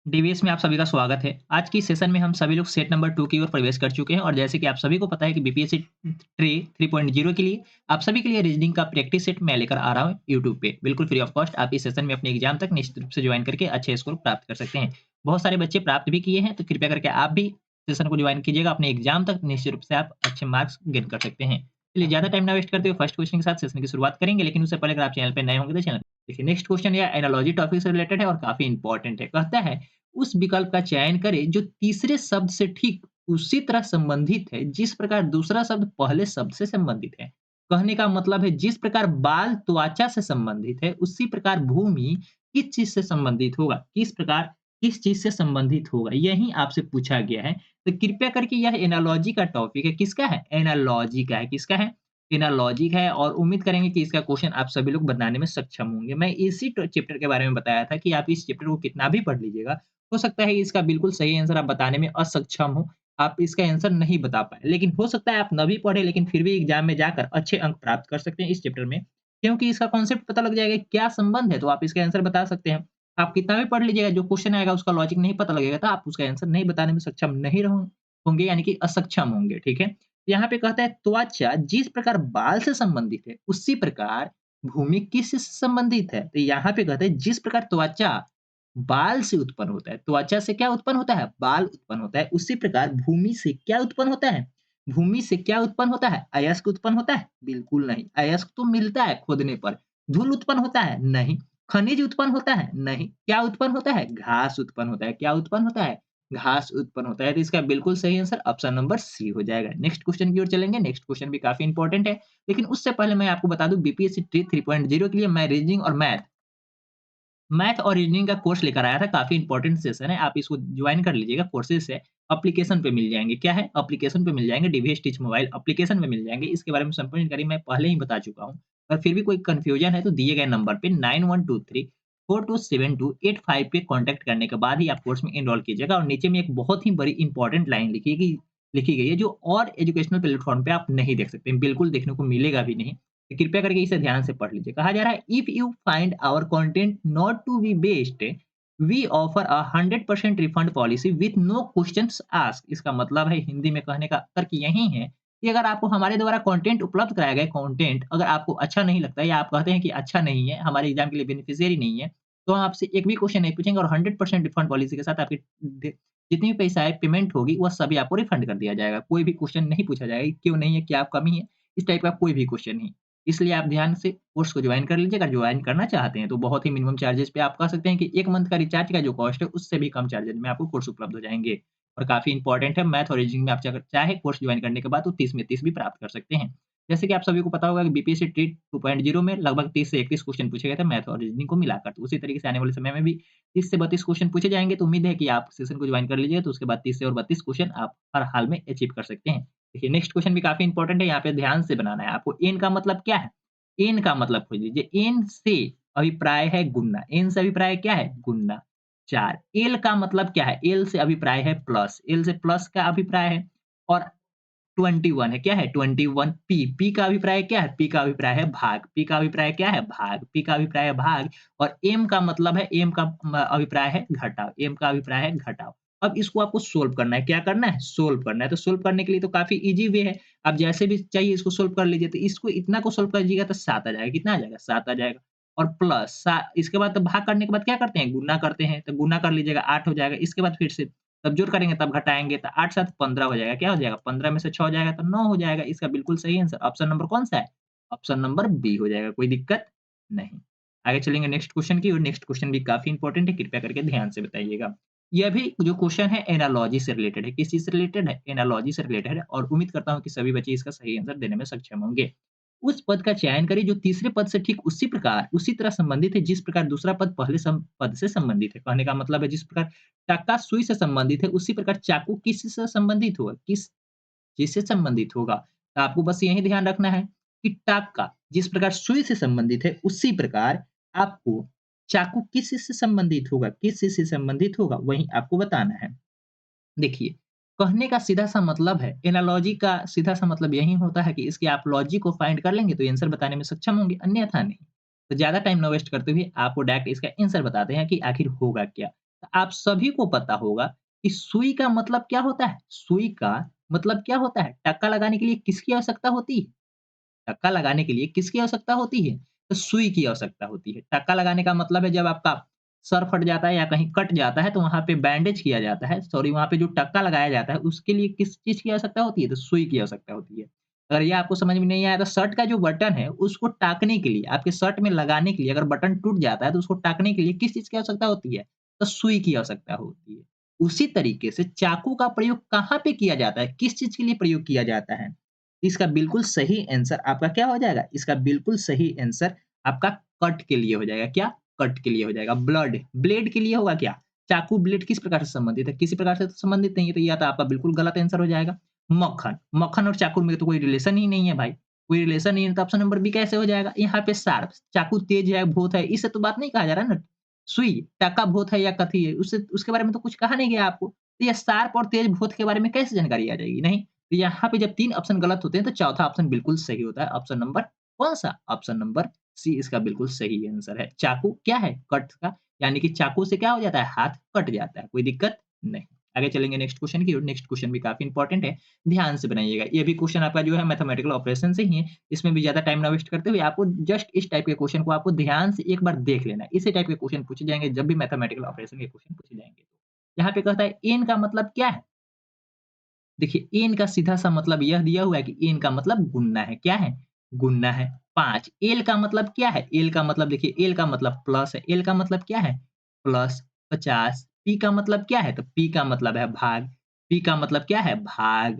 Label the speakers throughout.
Speaker 1: DVS में आप सभी का स्वागत है। आज की सेशन में हम सभी लोग सेट नंबर 2 की ओर प्रवेश कर चुके हैं और जैसे कि आप सभी को पता है कि बीपीएससी ट्री 3.0 के लिए आप सभी के लिए रीजनिंग का प्रैक्टिस सेट मैं लेकर आ रहा हूँ यूट्यूब पे। बिल्कुल फ्री ऑफ कॉस्ट आप इस सेशन में अपने एग्जाम तक निश्चित रूप से ज्वाइन करके अच्छे स्कोर प्राप्त कर सकते हैं। बहुत सारे बच्चे प्राप्त भी किए हैं, तो कृपया करके आप भी सेशन को ज्वाइन कीजिएगा। अपने एग्जाम तक निश्चित रूप से आप अच्छे मार्क्स गेन कर सकते हैं। चलिए ज़्यादा टाइम ना वेस्ट करते हुए फर्स्ट क्वेश्चन के साथ सेशन की शुरुआत करेंगे, लेकिन उससे पहले अगर आप चैनल पे नए होंगे तो चैनल देखिए। नेक्स्ट क्वेश्चन या एनालॉजी टॉपिक से रिलेटेड है और काफ़ी इंपॉर्टेंट है। कहता है उस विकल्प का चयन करें जो तीसरे शब्द से ठीक उसी तरह संबंधित है जिस प्रकार दूसरा शब्द पहले शब्द से संबंधित है। कहने का मतलब है जिस प्रकार बाल त्वचा से संबंधित है उसी प्रकार भूमि किस चीज से संबंधित होगा, किस प्रकार किस चीज से संबंधित होगा, यही आपसे पूछा गया है। तो कृपया करके यह एनालॉजी का टॉपिक है, किसका है, एनालॉजी का है, किसका है, एनालॉजी का है। और उम्मीद करेंगे कि इसका क्वेश्चन आप सभी लोग बनाने में सक्षम होंगे। मैं इसी चैप्टर के बारे में बताया था कि आप इस चैप्टर को कितना भी पढ़ लीजिएगा, हो सकता है इसका बिल्कुल सही आंसर आप बताने में असक्षम हो, आप इसका आंसर नहीं बता पाएँ। लेकिन हो सकता है आप ना भी पढ़ें लेकिन फिर भी एग्ज़ाम में जाकर अच्छे अंक प्राप्त कर सकते हैं इस चैप्टर में, क्योंकि इसका कॉन्सेप्ट पता लग जाएगा क्या संबंध है, तो आप इसका आंसर बता सकते हैं। आप कितना भी पढ़ लीजिएगा, जो क्वेश्चन आएगा उसका लॉजिक नहीं पता लगेगा तो आप उसका आंसर नहीं बताने में सक्षम नहीं होंगे, यानी कि असक्षम होंगे, ठीक है? यहाँ पे कहता है त्वचा जिस प्रकार बाल से संबंधित है, उसी प्रकार भूमि किससे संबंधित है? तो यहाँ पे कहते हैं जिस प्रकार त्वचा बाल से उत्पन्न होता है। त्वचा से क्या उत्पन्न होता है? बाल उत्पन्न होता है। उसी प्रकार भूमि से क्या उत्पन्न होता है? भूमि से क्या उत्पन्न होता है? अयस्क उत्पन्न होता है? बिल्कुल नहीं। अयस्क तो मिलता है खोदने पर। धूल उत्पन्न होता है? नहीं। खनिज उत्पन्न होता है? नहीं। क्या उत्पन्न होता है? घास उत्पन्न होता है। क्या उत्पन्न होता है? घास उत्पन्न होता है। तो इसका बिल्कुल सही आंसर ऑप्शन नंबर सी हो जाएगा। नेक्स्ट क्वेश्चन की ओर चलेंगे। नेक्स्ट क्वेश्चन भी काफ़ी इंपॉर्टेंट है। लेकिन उससे पहले मैं आपको बता दूँ बीपीएससी ट्री 3.0 के लिए मैं रीजनिंग और मैथ और रीजनिंग का कोर्स लेकर आया था, काफ़ी इंपॉर्टेंट सेशन है, आप इसको जॉइन कर लीजिएगा। कोर्सेज़ है, एप्लीकेशन पे मिल जाएँगे। क्या है? एप्लीकेशन पे मिल जाएँगे, डीवीएस टीच मोबाइल एप्लीकेशन में मिल जाएँगे। इसके बारे में संपूर्ण जानकारी मैं पहले ही बता चुका हूँ। और फिर भी कोई कन्फ्यूजन है तो दिए गए नंबर पे 9123 427285 पे कॉन्टैक्ट करने के बाद ही आप कोर्स में एनरोल कीजिएगा। और नीचे में एक बहुत ही बड़ी इंपॉर्टेंट लाइन लिखी गई है जो और एजुकेशनल प्लेटफ़ॉर्म पे आप नहीं देख सकते, बिल्कुल देखने को मिलेगा भी नहीं। तो कृपया करके इसे ध्यान से पढ़ लीजिए। कहा जा रहा है if you find our content not to be best we offer a 100% refund policy with no questions asked. इसका मतलब है हिंदी में कहने का तर्क यही है कि अगर आपको हमारे द्वारा कंटेंट उपलब्ध कराया गया कंटेंट अगर आपको अच्छा नहीं लगता है या आप कहते हैं कि अच्छा नहीं है, हमारे एग्जाम के लिए बेनिफिशियरी नहीं है, तो हम आपसे एक भी क्वेश्चन नहीं पूछेंगे और 100% रिफंड पॉलिसी के साथ आपकी जितनी भी पैसा है पेमेंट होगी वह सभी आपको रिफंड कर दिया जाएगा। कोई भी क्वेश्चन नहीं पूछा जाएगा क्यों नहीं है, क्या कमी है, इस टाइप का कोई भी क्वेश्चन नहीं। इसलिए आप ध्यान से कोर्स को जॉइन कर लीजिए। अगर जॉइन करना चाहते हैं तो बहुत ही मिनिमम चार्जेस पे आप कह सकते हैं कि 1 मंथ का रिचार्ज का जो कॉस्ट है उससे भी कम चार्जेस में आपको कोर्स उपलब्ध हो जाएँगे। और काफ़ी इंपॉर्टेंट है मैथ और रीजनिंग में आप अगर चाहे कोर्स जॉइन करने के बाद तो 30 में 30 भी प्राप्त कर सकते हैं। जैसे कि आप सभी को पता होगा कि बीपीएससी टेट 2.0 में लगभग 30 से 31 क्वेश्चन पूछे गए थे मैथ और रीजनिंग को मिलाकर। तो उसी तरीके से आने वाले समय में भी 30 से 32 क्वेश्चन पूछे जाएँगे, तो उम्मीद है कि आप सेशन को जॉइन कर लीजिए तो उसके बाद 30 से और 32 क्वेश्चन आप हर हाल में अचीव कर सकते हैं। देखिए नेक्स्ट क्वेश्चन भी काफ़ी इंपॉर्टेंट है, यहाँ पे ध्यान से बनाना है आपको। एन का मतलब क्या है? एन का मतलब खोज लीजिए। एन से अभिप्राय है गुणना। एन से अभिप्राय क्या है? गुणना। 4 एल का मतलब क्या है? एल से अभिप्राय है प्लस। एल से प्लस का अभिप्राय है। और 21 है, क्या है? 21 पी। पी का अभिप्राय क्या है? पी का अभिप्राय है भाग। पी का अभिप्राय क्या है? भाग। पी का अभिप्राय है भाग। और एम का मतलब है एम का अभिप्राय है घटाव। एम का अभिप्राय है घटाव। अब इसको आपको सोल्व करना है। क्या करना है? सोल्व करना है। तो सोल्व करने के लिए तो काफ़ी ईज़ी वे है। आप जैसे भी चाहिए इसको सोल्व कर लीजिए। तो इसको इतना को सोल्व करिएगा तो 7 आ जाएगा। कितना आ जाएगा? 7 आ जाएगा। और प्लस इसके बाद तो भाग करने के बाद क्या करते हैं? गुणा करते हैं। तो गुणा कर लीजिएगा 8 हो जाएगा। इसके बाद फिर से तब जोड़ करेंगे तब घटाएँगे तो 8 7 15 हो जाएगा। क्या हो जाएगा? 15 में से 6 हो जाएगा तो 9 हो जाएगा। इसका बिल्कुल सही आंसर ऑप्शन नंबर कौन-सा है? ऑप्शन नंबर बी हो जाएगा। कोई दिक्कत नहीं। आगे चलेंगे नेक्स्ट क्वेश्चन की ओर। नेक्स्ट क्वेश्चन भी काफ़ी इंपॉर्टेंट है, कृपया करके ध्यान से बताइएगा। यह भी जो क्वेश्चन है एनालॉजी से रिलेटेड है। किस चीज़ से रिलेटेड है? एनालॉजी से रिलेटेड है और उम्मीद करता हूँ कि सभी बच्चे इसका सही आंसर देने में सक्षम होंगे। उस पद का चयन करें जो तीसरे पद से ठीक उसी तरह संबंधित है जिस प्रकार दूसरा पद पहले पद से संबंधित है। कहने का मतलब है जिस प्रकार टक्का सुई से संबंधित है, उसी प्रकार चाकू किससे संबंधित होगा? किस चीज़ से संबंधित होगा? तो आपको बस यही ध्यान रखना है कि टक्का जिस प्रकार सुई से संबंधित है, उसी प्रकार आपको चाकू किस चीज़ से संबंधित होगा? किस चीज़ से संबंधित होगा? वही आपको बताना है। देखिए, कहने का सीधा-सा मतलब है, एनालॉजी का सीधा-सा मतलब यही होता है कि इसके आप लॉजिक को फाइंड कर लेंगे तो आंसर बताने में सक्षम होंगे, अन्यथा नहीं। तो ज़्यादा टाइम ना वेस्ट करते हुए आपको डायरेक्ट इसका आंसर बताते हैं कि आखिर होगा क्या? तो आप सभी को पता होगा कि सुई का मतलब क्या होता है? सुई का मतलब क्या होता है? टक्का लगाने के लिए किसकी आवश्यकता होती है? टक्का लगाने के लिए किसकी आवश्यकता होती है? तो सुई की आवश्यकता होती है। टक्का लगाने का मतलब है जब आपका सर फट जाता है या कहीं कट जाता है तो वहाँ पे बैंडेज किया जाता है, सॉरी वहाँ पे जो टक्का लगाया जाता है उसके लिए किस चीज़ की आवश्यकता होती है? तो सुई की आवश्यकता होती है। अगर ये आपको समझ में नहीं आया तो शर्ट का जो बटन है उसको टाँकने के लिए, आपके शर्ट में लगाने के लिए अगर बटन टूट जाता है तो उसको टाँकने के लिए किस चीज़ की आवश्यकता होती है? तो सुई की आवश्यकता होती है। उसी तरीके से चाकू का प्रयोग कहाँ पे किया जाता है? किस चीज़ के लिए प्रयोग किया जाता है? इसका बिल्कुल सही आंसर आपका क्या हो जाएगा? इसका बिल्कुल सही आंसर आपका कट के लिए हो जाएगा। क्या? कट के लिए हो जाएगा। ब्लेड के लिए होगा क्या? चाकू ब्लेड किस प्रकार से संबंधित है? किसी प्रकार से तो संबंधित नहीं है, तो ये तो आपका बिल्कुल गलत आंसर हो जाएगा। मक्खन और चाकू में तो कोई रिलेशन ही नहीं है भाई। कोई रिलेशन नहीं है तो ऑप्शन नंबर बी कैसे हो जाएगा? यहाँ पे शार्प, चाकू तेज है, भोथ है, इससे तो बात नहीं कहा जा रहा है ना। सुई, टका भोथ है या कथी है, उससे उसके बारे में तो कुछ कहा नहीं गया आपको। तो ये शार्प और तेज भोथ के बारे में कैसे जानकारी आ जाएगी? नहीं। तो यहाँ पे जब 3 ऑप्शन गलत होते हैं तो चौथा ऑप्शन बिल्कुल सही होता है। ऑप्शन नंबर कौन-सा? ऑप्शन नंबर सी इसका बिल्कुल सही आंसर है। चाकू क्या है? कट का, यानी कि चाकू से क्या हो जाता है? हाथ कट जाता है। कोई दिक्कत नहीं। आगे चलेंगे नेक्स्ट क्वेश्चन की ओर। नेक्स्ट क्वेश्चन भी काफ़ी इंपॉर्टेंट है। ध्यान से बनाइएगा। ये भी क्वेश्चन आपका जो है मैथमेटिकल ऑपरेशन से ही है। इसमें भी ज़्यादा टाइम ना वेस्ट करते हुए आपको जस्ट इस टाइप के क्वेश्चन को आपको ध्यान से एक बार देख लेना है। इसी टाइप के क्वेश्चन पूछे जाएँगे जब भी मैथमेटिकल ऑपरेशन के क्वेश्चन पूछे जाएँगे। यहाँ पे कहता है एन का मतलब क्या है? देखिए एन का सीधा-सा मतलब यह दिया हुआ है कि एन का मतलब गुणना है। क्या है? गुणना है। 5 एल का मतलब क्या है? एल का मतलब देखिए एल का मतलब प्लस है। एल का मतलब क्या है? प्लस 50। पी का मतलब क्या है? तो पी का मतलब है भाग। पी का मतलब क्या है? भाग।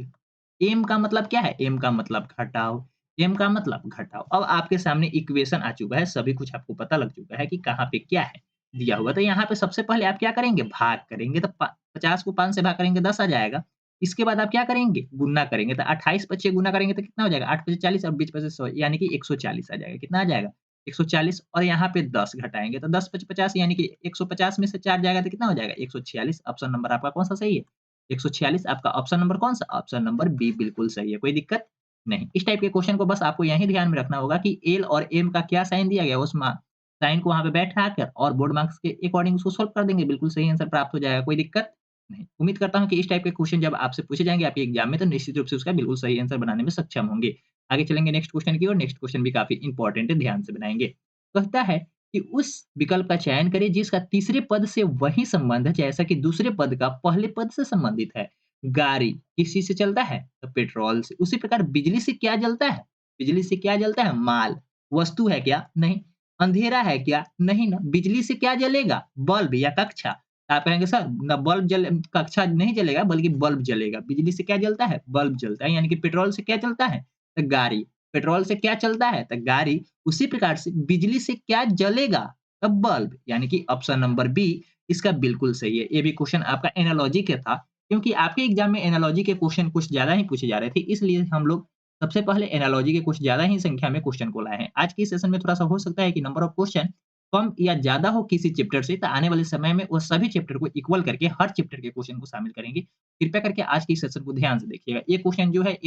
Speaker 1: एम का मतलब क्या है? एम का मतलब घटाव। एम का मतलब घटाव। अब आपके सामने इक्वेशन आ चुका है, सभी कुछ आपको पता लग चुका है कि कहाँ पे क्या है दिया हुआ। तो यहाँ पे सबसे पहले आप क्या करेंगे? भाग करेंगे तो प 50 को 5 से भाग करेंगे 10 आ जाएगा। इसके बाद आप क्या करेंगे? गुणा करेंगे तो 28 पच्चे गुणा करेंगे तो कितना हो जाएगा? 8 पचे 40 और 20 पचे 100 यानी कि 140 आ जाएगा। कितना आ जाएगा? 140 और यहाँ पे 10 घटाएँगे तो 10 पचे 50 यानी कि 150 में से 4 जाएगा तो कितना हो जाएगा? 146 ऑप्शन नंबर आपका कौन-सा सही है? 146 आपका ऑप्शन नंबर कौन-सा? ऑप्शन नंबर बी बिल्कुल सही है, कोई दिक्कत नहीं। इस टाइप के क्वेश्चन को बस आपको यहीं ध्यान में रखना होगा कि एल और एम का क्या साइन दिया गया है, उस साइन को वहाँ पे बैठा कर और बोर्ड मार्क्स के अकॉर्डिंग उसको सॉल्व कर देंगे, बिल्कुल सही आंसर प्राप्त हो जाएगा, कोई दिक्कत नहीं। उम्मीद करता हूँ कि इस टाइप के क्वेश्चन जब आपसे पूछे जाएँगे आपके एग्जाम में तो निश्चित रूप से उसका बिल्कुल सही आंसर बनाने में सक्षम होंगे। आगे चलेंगे नेक्स्ट क्वेश्चन की ओर, नेक्स्ट क्वेश्चन भी काफ़ी इंपॉर्टेंट है, ध्यान से बनाएँगे। कहता है कि उस विकल्प का चयन करें जिसका तीसरे पद से वही संबंध है जैसा कि दूसरे पद का पहले पद से संबंधित है। गाड़ी किस चीज़ से चलता है? तो पेट्रोल से। उसी प्रकार बिजली से क्या जलता है? बिजली से क्या जलता है? माल। वस्तु है क्या? नहीं। अंधेरा है क्या? नहीं ना। बिजली से क्या जलेगा? बल्ब या कक्षा। आप कहेंगे सर ना बल्ब जल कक्षा नहीं जलेगा बल्कि बल्ब जलेगा। बिजली से क्या जलता है? बल्ब जलता है। यानी कि पेट्रोल से क्या चलता है? तो गाड़ी। पेट्रोल से क्या चलता है? तो गाड़ी। उसी प्रकार से बिजली से क्या जलेगा? तो बल्ब। यानी कि ऑप्शन नंबर बी इसका बिल्कुल सही है। ये भी क्वेश्चन आपका एनालॉजी का था, क्योंकि आपके एग्जाम में एनालॉजी के क्वेश्चन कुछ ज़्यादा ही पूछे जा रहे थे, इसलिए हम लोग सबसे पहले एनालॉजी के कुछ ज़्यादा ही संख्या में क्वेश्चन को लाए हैं। आज के सेशन में थोड़ा-सा हो सकता है कि नंबर ऑफ क्वेश्चन कम या ज़्यादा हो किसी चैप्टर से, तो आने वाले समय में वो सभी चैप्टर को इक्वल करके हर चैप्टर के क्वेश्चन को शामिल करेंगे। कृपया करके आज के सेशन को ध्यान से देखिएगा। ये क्वेश्चन जो है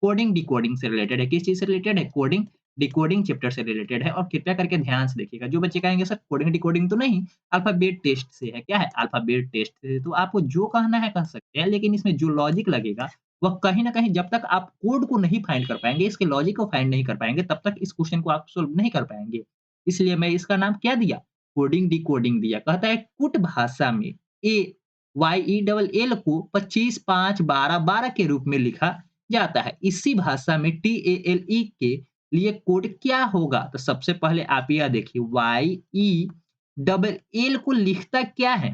Speaker 1: कोडिंग डिकोडिंग से रिलेटेड है। किस चीज़ से रिलेटेड है? कोडिंग डिकोडिंग चैप्टर से रिलेटेड है और कृपया करके ध्यान से देखिएगा। जो बच्चे कहेंगे सर कोडिंग डिकोडिंग तो नहीं, अल्फ़ाबेट टेस्ट से है। क्या है? अल्फ़ाबेट टेस्ट से। तो आपको जो कहना है कह सकते हैं, लेकिन इसमें जो लॉजिक लगेगा, वह कहीं न कहीं जब तक आप कोड को नहीं फाइंड कर पाएँगे, इसके लॉजिक को फाइंड नहीं कर पाएँगे, तब तक इस क्वेश्चन को आप सॉल्व नहीं कर पाएँगे। इसलिए मैं इसका नाम क्या दिया? कोडिंग डिकोडिंग दिया। कहता है कुट भाषा में ए YELL को 25, 5, 12, 12 के रूप में लिखा जाता है। इसी भाषा में TALE के लिए कोड क्या होगा? तो सबसे पहले आप यह देखिए YELL को लिखता क्या है?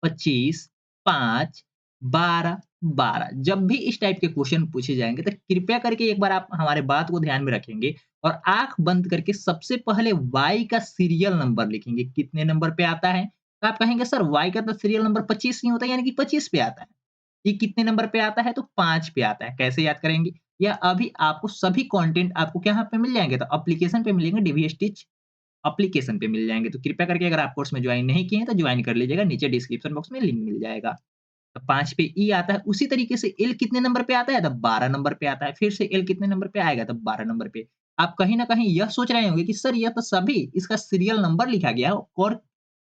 Speaker 1: 25, 5, 12, 12 जब भी इस टाइप के क्वेश्चन पूछे जाएँगे तो कृपया करके एक बार आप हमारे बात को ध्यान में रखेंगे और आँख बंद करके सबसे पहले Y का सीरियल नंबर लिखेंगे। कितने नंबर पे आता है? तो आप कहेंगे सर Y का तो सीरियल नंबर 25 नहीं होता यानी कि 25 पे आता है। ये कितने नंबर पे आता है? तो 5 पे आता है। कैसे याद करेंगे? या अभी आपको सभी कंटेंट आपको कहाँ पे मिल जाएँगे? तो एप्लीकेशन पे मिलेंगे डीवी स्टिच एप्लीकेशन पे मिल जाएँगे। तो कृपया करके अगर आप कोर्स में जॉइन नहीं किए हैं, तो जॉइन कर लीजिएगा, नीचे डिस्क्रिप्शन बॉक्स में लिंक मिल जाएगा। तो 5 पे ई आता है, उसी तरीके से एल कितने नंबर पे आता है? तो 12 नंबर पे आता है। फिर से एल कितने नंबर पे आएगा? तो 12 नंबर पे। आप कहीं न कहीं यह सोच रहे होंगे कि सर यह तो सभी इसका सीरियल नंबर लिखा गया है और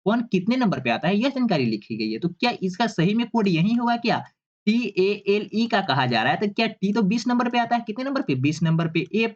Speaker 1: कौन कितने नंबर पे आता है, यह जानकारी लिखी गई है। तो क्या इसका सही में कोड यही होगा क्या? TALE का कहा जा रहा है, तो क्या T तो 20 नंबर पे आता है, कितने नंबर पे? 20 नंबर पे, A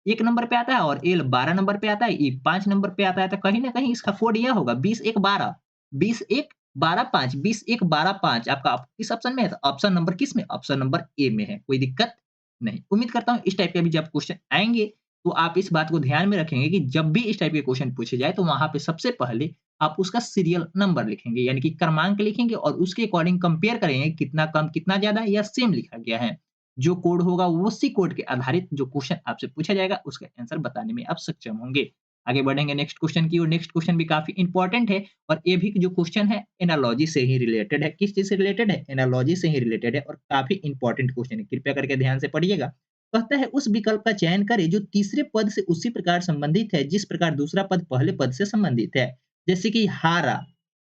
Speaker 1: 1 नंबर पे आता है और L 12 नंबर पे आता है, E 5 नंबर पे आता है, तो कहीं न कहीं इसका कोड यह होगा 20-1-12, 20-1-12-5, 20-1-12-5 आपका किस ऑप्शन में है? तो ऑप्शन नंबर किस में? ऑप्शन नंबर ए में है। कोई दिक्कत नहीं। उम्मीद करता हूँ इस टाइप के भी जब क्वेश्चन आएँगे, तो आप इस बात को ध्यान में रखेंगे कि जब भी इस टाइप के क्वेश्चन पूछे जाए, तो वहाँ पे सबसे पहले आप उसका सीरियल नंबर लिखेंगे, यानी कि क्रमांक लिखेंगे और उसके अकॉर्डिंग कंपेयर करेंगे कितना कम, कितना ज़्यादा या सेम लिखा गया है। जो कोड होगा उसी कोड के आधारित जो क्वेश्चन आपसे पूछा जाएगा, उसका आंसर बताने में आप सक्षम होंगे। आगे बढ़ेंगे नेक्स्ट क्वेश्चन की ओर। नेक्स्ट क्वेश्चन भी काफ़ी इंपॉर्टेंट है और ये भी जो क्वेश्चन है एनालॉजी से ही रिलेटेड है। किस चीज़ से रिलेटेड है? एनालॉजी से ही रिलेटेड है और काफ़ी इंपॉर्टेंट क्वेश्चन है। कृपया करके ध्यान से पढ़िएगा। कहता है उस विकल्प का चयन करें जो तीसरे पद से उसी प्रकार संबंधित है जिस प्रकार दूसरा पद पहले पद से संबंधित है। जैसे कि हारा,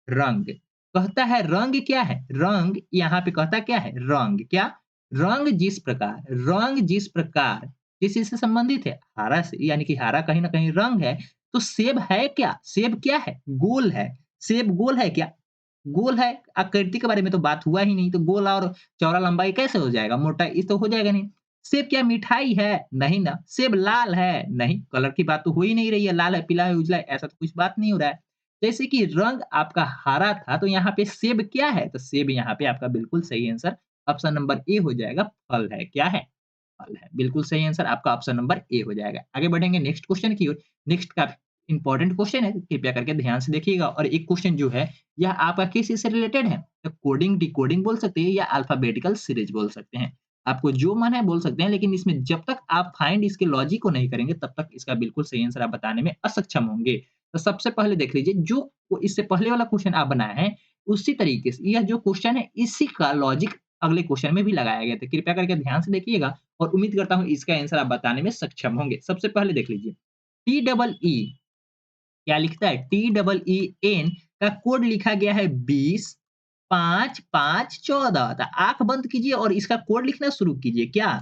Speaker 1: रंग। कहता है रंग क्या है? रंग यहाँ पे कहता क्या है? रंग क्या? रंग जिस प्रकार किस चीज़ से संबंधित है? हरा से, यानी कि हरा कहीं न कहीं रंग है। तो सेब है क्या? सेब क्या है? गोल है। सेब गोल है क्या? गोल है। आकृति के बारे में तो बात हुआ ही नहीं, तो गोल और चौड़ा लंबाई कैसे हो जाएगा? मोटा ये तो हो जाएगा नहीं। सेब क्या मिठाई है? नहीं ना। सेब लाल है? नहीं, कलर की बात तो हो ही नहीं रही है। लाल है, पीला है, उजला है, ऐसा तो कुछ बात नहीं हो रहा है। जैसे कि रंग आपका हरा था, तो यहाँ पे सेब क्या है? तो सेब यहाँ पे आपका बिल्कुल सही आंसर ऑप्शन नंबर ए हो जाएगा, फल है। क्या है? फल है। बिल्कुल सही आंसर आपका ऑप्शन नंबर ए हो जाएगा। आगे बढ़ेंगे नेक्स्ट क्वेश्चन की ओर। नेक्स्ट काफ़ी इंपॉर्टेंट क्वेश्चन है, कृपया करके ध्यान से देखिएगा और एक क्वेश्चन जो है, यह आपका किस चीज़ से रिलेटेड है? तो कोडिंग, डिकोडिंग बोल सकते हैं या अल्फ़ाबेटिकल सीरीज़ बोल सकते हैं। आपको जो मन है बोल सकते हैं, लेकिन इसमें जब तक आप फाइंड इसके लॉजिक को नहीं करेंगे, तब तक इसका बिल्कुल सही आंसर आप बताने में असक्षम होंगे। तो सबसे पहले देख लीजिए, जो इससे पहले वाला क्वेश्चन आप बनाए हैं, उसी तरीके से यह जो क्वेश्चन है, इसी का लॉजिक अगले क्वेश्चन में भी लगाया गया था। कृपया करके ध्यान से देखिएगा और उम्मीद करता हूँ इसका आंसर आप बताने में सक्षम होंगे। सबसे पहले देख लीजिए, टी डबल ई क्या लिखता है? टी डबल ई एन का कोड लिखा गया है 20 5 5 14। तो आँख बंद कीजिए और इसका कोड लिखना शुरू कीजिए। क्या?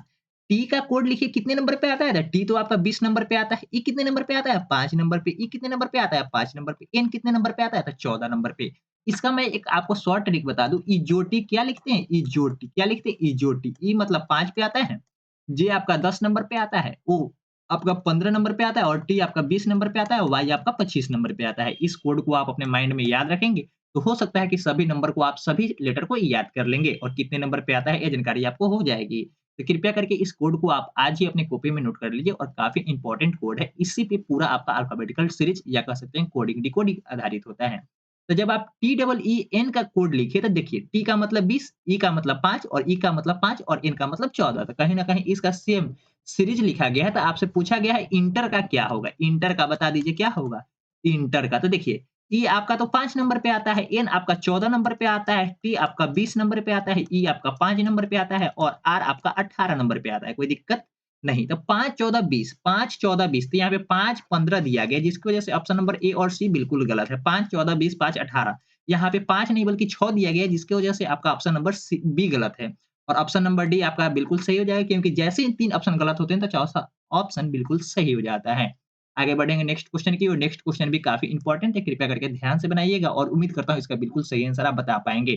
Speaker 1: टी का कोड लिखिए, कितने नंबर पे आता है? तो टी तो आपका 20 नंबर पे आता है। ई कितने नंबर पे आता है? 5 नंबर पे। ई कितने नंबर पे आता है? 5 नंबर पे। एन कितने नंबर पे आता है? तो 14 नंबर पे। इसका मैं एक आपको शॉर्ट ट्रिक बता दूँ, इजोटी क्या लिखते हैं? इजोटी क्या लिखते हैं? इजोटी। ई मतलब 5 पे आता है, जे आपका 10 नंबर पे आता है, ओ आपका 15 नंबर पे आता है और टी आपका 20 नंबर पे आता है और वाई आपका 25 नंबर पे आता है। इस कोड को आप अपने माइंड में याद रखेंगे, तो हो सकता है कि सभी नंबर को आप सभी लेटर को याद कर लेंगे और कितने नंबर पे आता है, ये जानकारी आपको हो जाएगी। तो कृपया करके इस कोड को आप आज ही अपनी कॉपी में नोट कर लीजिए और काफ़ी इंपॉर्टेंट कोड है। इसी पे पूरा आपका अल्फाबेटिकल सीरीज़ या कह सकते हैं कोडिंग, डिकोडिंग आधारित होता है। तो जब आप टी डबल ई एन का कोड लिखिए, तो देखिए टी का मतलब 20, ई का मतलब 5 और ई का मतलब 5 और एन का मतलब 14। तो कहीं न कहीं इसका सेम सीरीज़ लिखा गया है, तो आपसे पूछा गया है इंटर का क्या होगा? इंटर का बता दीजिए क्या होगा? इंटर का तो देखिए, ई आपका तो 5 नंबर पे आता है, एन आपका 14 नंबर पे आता है, टी आपका 20 नंबर पे आता है, ई आपका 5 नंबर पे आता है और आर आपका 18 नंबर पे आता है। कोई दिक्कत नहीं। तो 5, 14, 20, 5, 14, 20, तो यहाँ पे 5, 15 दिया गया है, जिसकी वजह से ऑप्शन नंबर ए और सी बिल्कुल गलत है। 5, 14, 20, 5, 18, यहाँ पे 5 नहीं बल्कि 6 दिया गया है, जिसकी वजह से आपका ऑप्शन नंबर सी बी गलत है और ऑप्शन नंबर डी आपका बिल्कुल सही हो जाएगा, क्योंकि जैसे ही 3 ऑप्शन गलत होते हैं, तो चौथा ऑप्शन बिल्कुल सही हो जाता है। आगे बढ़ेंगे नेक्स्ट क्वेश्चन की और नेक्स्ट क्वेश्चन भी काफ़ी इंपॉर्टेंट है, कृपया करके ध्यान से बनाइएगा और उम्मीद करता हूँ इसका बिल्कुल सही आंसर आप बता पाएँगे।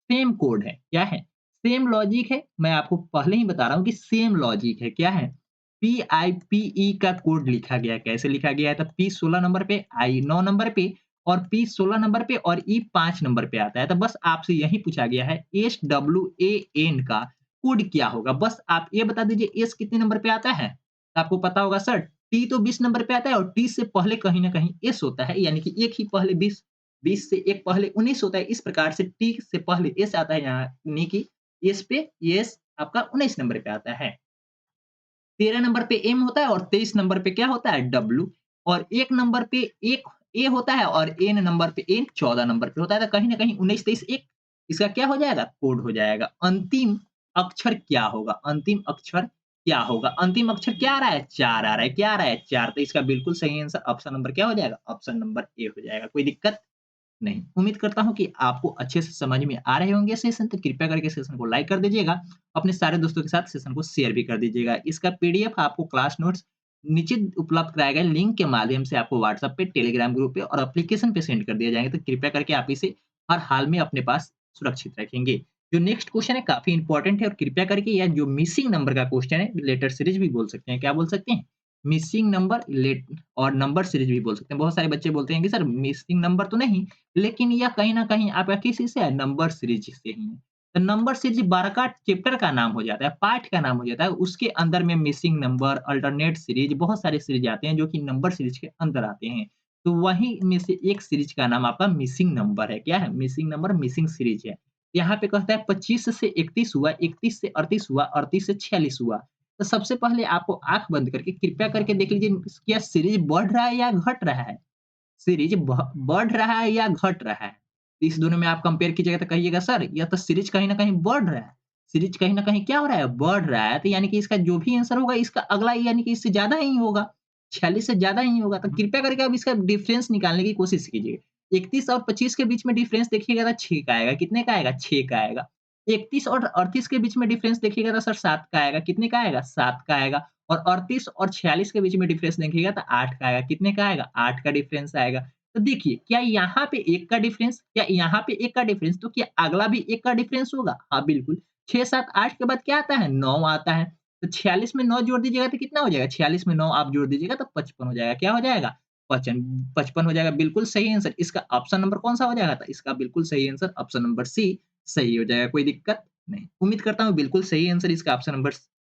Speaker 1: सेम कोड है, क्या है? सेम लॉजिक है, मैं आपको पहले ही बता रहा हूँ कि सेम लॉजिक है, क्या है? PIPE का कोड लिखा गया है, कैसे लिखा गया है? तो P 16 नंबर पे, I 9 नंबर पे और P 16 नंबर पे और E 5 नंबर पे आता है। तो बस आपसे यही पूछा गया है, SWAN का कोड क्या होगा? बस आप ये बता दीजिए, S कितने नंबर पे आता है? तो आपको पता होगा सर, T तो 20 नंबर पे आता है और T से पहले कहीं न कहीं S होता है, यानी कि एक ही पहले 20, 20 से एक पहले 19 होता है। इस प्रकार से T से पहले S आता है, यानी कि S पे S आपका 19 नंबर पे आता है। 13 नंबर पे एम होता है और 23 नंबर पे क्या होता है? डब्ल्यू और 1 नंबर पे एक ए होता है और एन नंबर पे एन 14 नंबर पे होता है। तो कहीं न कहीं 19, 23, 1 इसका क्या हो जाएगा? कोड हो जाएगा। अंतिम अक्षर क्या होगा? अंतिम अक्षर क्या होगा? अंतिम अक्षर क्या आ रहा है? 4 आ रहा है। क्या आ रहा है? 4, तो इसका बिल्कुल सही आंसर ऑप्शन नंबर क्या हो जाएगा? ऑप्शन नंबर ए हो जाएगा। कोई दिक्कत नहीं। उम्मीद करता हूँ कि आपको अच्छे से समझ में आ रहे होंगे सेशन, तो कृपया करके सेशन को लाइक कर दीजिएगा। अपने सारे दोस्तों के साथ सेशन को शेयर भी कर दीजिएगा। इसका पीडीएफ आपको क्लास नोट्स नीचे उपलब्ध कराए गए लिंक के माध्यम से आपको व्हाट्सएप पे, टेलीग्राम ग्रुप पे और एप्लीकेशन पे सेंड कर दिया जाएगा। तो कृपया करके आप इसे हर हाल में अपने पास सुरक्षित रखेंगे। जो नेक्स्ट क्वेश्चन है काफ़ी इंपॉर्टेंट है और कृपया करके यह जो मिसिंग नंबर का क्वेश्चन है, लेटर सीरीज भी बोल सकते हैं। क्या बोल सकते हैं? मिसिंग नंबर लेट और नंबर सीरीज भी बोल सकते हैं। बहुत सारे बच्चे बोलते हैं कि सर मिसिंग नंबर तो नहीं, लेकिन यह कहीं न कहीं आपका किस चीज़ से है? नंबर सीरीज से ही है। तो नंबर सीरीज बड़का चैप्टर का नाम हो जाता है, पाठ का नाम हो जाता है। उसके अंदर में मिसिंग नंबर, अल्टरनेट सीरीज बहुत सारे सीरीज आते हैं जो कि नंबर सीरीज के अंदर आते हैं। तो वहीं में से एक सीरीज का नाम आपका मिसिंग नंबर है। क्या है? मिसिंग नंबर, मिसिंग सीरीज है। यहाँ पे कहता है 25 से 31 हुआ, 31 से 38 हुआ, 38 से 46 हुआ। तो सबसे पहले आपको आँख बंद करके कृपया करके देख लीजिए क्या सीरीज बढ़ रहा है या घट रहा है? सीरीज बढ़ रहा है या घट रहा है? इस दोनों में आप कंपेयर कीजिएगा तो कहिएगा सर यह तो सीरीज कहीं न कहीं बढ़ रहा है। सीरीज कहीं न कहीं क्या हो रहा है? बढ़ रहा है। तो यानी कि इसका जो भी आंसर होगा इसका अगला यानी कि इससे ज़्यादा ही होगा। 46 से ज़्यादा ही होगा। तो कृपया करके आप इसका डिफरेंस निकालने की कोशिश कीजिए। 31 और 25 के बीच में डिफरेंस देखिएगा तो 6 का आएगा। कितने का आएगा? 6 का आएगा। 31 और 38 के बीच में डिफरेंस देखिएगा तो सर 7 का आएगा। कितने का आएगा? 7 का आएगा। और 38 और 46 के बीच में डिफरेंस देखिएगा तो 8 का आएगा। कितने का आएगा? 8 का डिफरेंस आएगा। तो देखिए, क्या यहाँ पे 1 का डिफरेंस क्या यहाँ पे 1 का डिफरेंस तो क्या अगला भी 1 का डिफरेंस होगा? हाँ, बिल्कुल। 6, 7, 8 के बाद क्या आता है? 9 आता है। तो 46 में 9 जोड़ दीजिएगा तो कितना हो जाएगा? 46 में 9 आप जोड़ दीजिएगा तो 55 हो जाएगा। क्या हो जाएगा? पचन 55 हो जाएगा, बिल्कुल सही आंसर। इसका ऑप्शन नंबर कौन-सा हो जाएगा? तो इसका बिल्कुल सही आंसर ऑप्शन नंबर सी सही हो जाएगा, कोई दिक्कत नहीं। उम्मीद करता हूँ बिल्कुल सही आंसर इसका ऑप्शन नंबर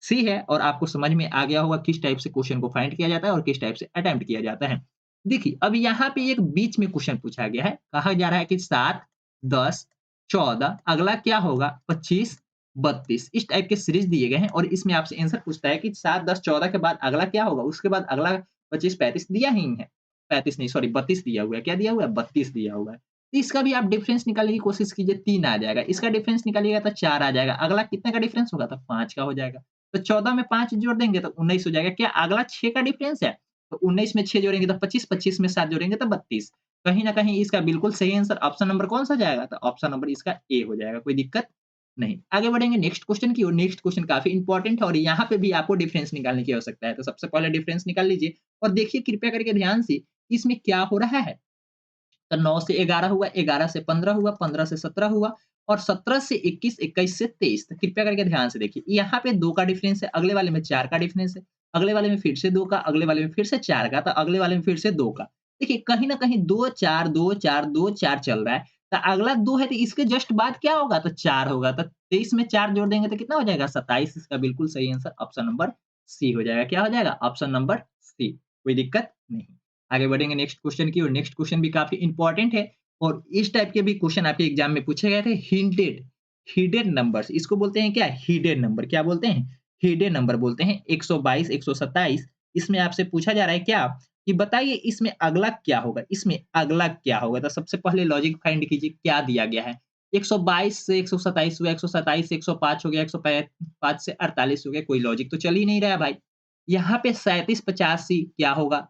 Speaker 1: सी है और आपको समझ में आ गया होगा किस टाइप से क्वेश्चन को फाइंड किया जाता है और किस टाइप से अटेम्प्ट किया जाता है। देखिए, अब यहाँ पे एक बीच में क्वेश्चन पूछा गया है। कहा जा रहा है कि 7, 10, 14 अगला क्या होगा? 25, 32 इस टाइप के सीरीज़ दिए गए हैं और इसमें आपसे आंसर पूछता है कि 7, 10, 14 के बाद अगला क्या होगा? उसके बाद अगला 25, 35 दिया ही है। 35 नहीं सॉरी 32 दिया हुआ है। क्या दिया हुआ है? 32 दिया हुआ है। तो इसका भी आप डिफरेंस निकालने की कोशिश कीजिए, 3 आ जाएगा। इसका डिफरेंस निकालिएगा तो 4 आ जाएगा। अगला कितने का डिफरेंस होगा? तो 5 का हो जाएगा। तो 14 में 5 जोड़ देंगे तो 19 हो जाएगा। क्या अगला 6 का डिफरेंस है? तो 19 में 6 जोड़ेंगे तो 25, 25 में 7 जोड़ेंगे तो 32। कहीं न कहीं इसका बिल्कुल सही आंसर ऑप्शन नंबर कौन-सा जाएगा? तो ऑप्शन नंबर इसका ए हो जाएगा, कोई दिक्कत नहीं। आगे बढ़ेंगे नेक्स्ट क्वेश्चन की ओर। नेक्स्ट क्वेश्चन काफ़ी इंपोर्टेंट है और यहाँ पे भी आपको डिफरेंस निकालने की आवश्यकता है। तो सबसे पहले डिफरेंस निकाल लीजिए और देखिए कृपया करके ध्यान से इसमें क्या हो रहा है? तो 9 से 11 हुआ, 11 से 15 हुआ, 15 से 17 हुआ और 17 से 21, 21 से 23। तो कृपया करके ध्यान से देखिए, यहाँ पे 2 का डिफरेंस है, अगले वाले में 4 का डिफरेंस है, अगले वाले में फिर से 2 का, अगले वाले में फिर से 4 का, तो अगले वाले में फिर से 2 का। देखिए, कहीं न कहीं 2, 4, 2, 4, 2, 4 चल रहा है। तो अगला 2 है तो इसके जस्ट बाद क्या होगा? तो 4 होगा। तो 23 में 4 जोड़ देंगे तो कितना हो जाएगा? 27 इसका बिल्कुल सही आंसर ऑप्शन नंबर सी हो जाएगा। क्या हो जाएगा? Option number C. कोई दिक्कत नहीं। आगे बढ़ेंगे नेक्स्ट क्वेश्चन की ओर। नेक्स्ट क्वेश्चन भी काफ़ी इंपोर्टेंट है और इस टाइप के भी क्वेश्चन आपके एग्जाम में पूछे गए थे। हिंटेड हिडन नंबर्स इसको बोलते हैं क्या? Hidden number. क्या बोलते हैं? हिडन नंबर बोलते हैं। 122, 127 इसमें आपसे पूछा जा रहा है क्या? कि बताइए इसमें अगला क्या होगा? इसमें अगला क्या होगा? तो सबसे पहले लॉजिक फाइंड कीजिए क्या दिया गया है? 122 से 127 हुआ, 127 से 105 हो गया, 105 से 48 हो गया, कोई लॉजिक तो चल ही नहीं रहा है भाई। यहाँ पे 37, 85 क्या होगा?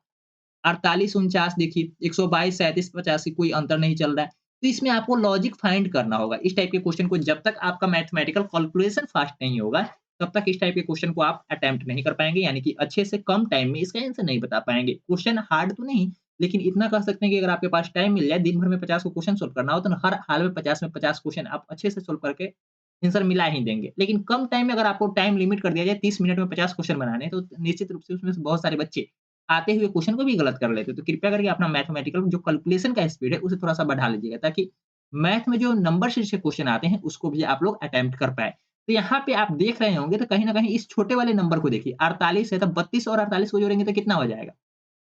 Speaker 1: 48-49 देखिए 122, 37, 85 कोई अंतर नहीं चल रहा है। तो इसमें आपको लॉजिक फाइंड करना होगा। इस टाइप के क्वेश्चन को जब तक आपका मैथमेटिकल कैलकुलेशन फास्ट नहीं होगा, तब तक इस टाइप के क्वेश्चन को आप अटेम्प्ट नहीं कर पाएँगे, यानी कि अच्छे से कम टाइम में इसका आंसर नहीं बता पाएँगे। क्वेश्चन हार्ड तो नहीं, लेकिन इतना कह सकते हैं कि अगर आपके पास टाइम मिल जाए, दिन भर में 50 को क्वेश्चन सॉल्व करना हो, तो हर हाल में 50 में 50 क्वेश्चन आप अच्छे से सॉल्व करके आंसर मिला ही देंगे। लेकिन कम टाइम में अगर आपको टाइम लिमिट कर दिया जाए 30 मिनट में 50 क्वेश्चन बनाने हैं, तो निश्चित रूप से उसमें से बहुत सारे बच्चे आते हुए क्वेश्चन को भी गलत कर लेते हैं। तो कृपया करके अपना मैथमेटिकल जो कैलकुलेशन का स्पीड है, उसे थोड़ा-सा बढ़ा लीजिएगा ताकि मैथ में जो नंबर से क्वेश्चन आते हैं, उसको भी आप लोग अटेम्प्ट कर पाएँ। तो यहाँ पे आप देख रहे होंगे तो कहीं न कहीं इस छोटे वाले नंबर को देखिए 48 है तो 32 और 48 को जोड़ेंगे तो कितना हो जाएगा?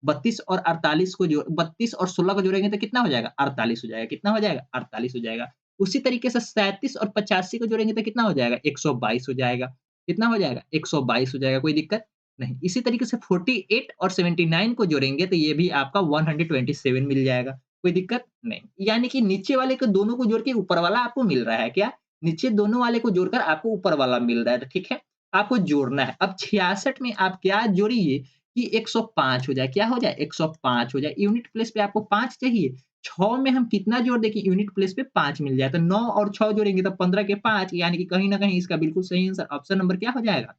Speaker 1: 32 और 48 को जो 32 और 16 को जोड़ेंगे तो कितना हो जाएगा? 48 हो जाएगा। कितना हो जाएगा? 48 हो जाएगा। उसी तरीके से 37 और 85 को जोड़ेंगे तो कितना हो जाएगा? 122 हो जाएगा। कितना हो जाएगा? 122 हो जाएगा, कोई दिक्कत नहीं। इसी तरीके से 48 और 79 को जोड़ेंगे तो ये भी आपका 127 मिल जाएगा, कोई दिक्कत नहीं। यानी कि नीचे वाले को दोनों को जोड़ के ऊपर वाला आपको मिल रहा है क्या? नीचे दोनों वाले को जोड़कर आपको ऊपर वाला मिल रहा है, तो ठीक है, आपको जोड़ना है। अब 66 में आप क्या जोड़िए कि 105 हो जाए, क्या हो जाए? 105 हो जाए। यूनिट प्लेस पे आपको 5 चाहिए, 6 में हम कितना जोड़ दें कि यूनिट प्लेस पे 5 मिल जाए, तो 9 और 6 जोड़ेंगे तो 15 के 5 यानी कि कहीं न कहीं इसका बिल्कुल सही आंसर ऑप्शन नंबर क्या हो जाएगा?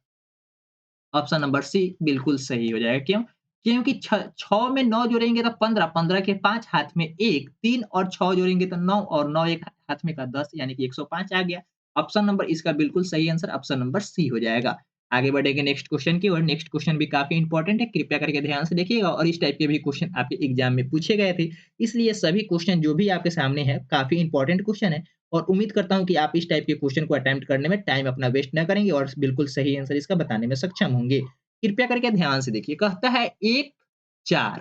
Speaker 1: ऑप्शन नंबर सी बिल्कुल सही हो जाएगा। क्यों? क्योंकि 6 में 9 जोड़ेंगे तो 15, 15 के 5 हाथ में 1, 3 और 6 जोड़ेंगे तो 9 और 9 एक हाथ में का 10 यानी कि 105 आ गया। ऑप्शन नंबर इसका बिल्कुल सही आंसर ऑप्शन नंबर सी हो जाएगा। आगे बढ़ेंगे नेक्स्ट क्वेश्चन की ओर। नेक्स्ट क्वेश्चन भी काफ़ी इंपॉर्टेंट है, कृपया करके ध्यान से देखिएगा और इस टाइप के भी क्वेश्चन आपके एग्जाम में पूछे गए थे। इसलिए सभी क्वेश्चन जो भी आपके सामने है काफ़ी इंपॉर्टेंट क्वेश्चन है और उम्मीद करता हूँ कि आप इस टाइप के क्वेश्चन को अटेम्प्ट करने में टाइम अपना वेस्ट ना करेंगे और बिल्कुल सही आंसर इसका बताने में सक्षम होंगे। कृपया करके ध्यान से देखिए, कहता है 1, 4,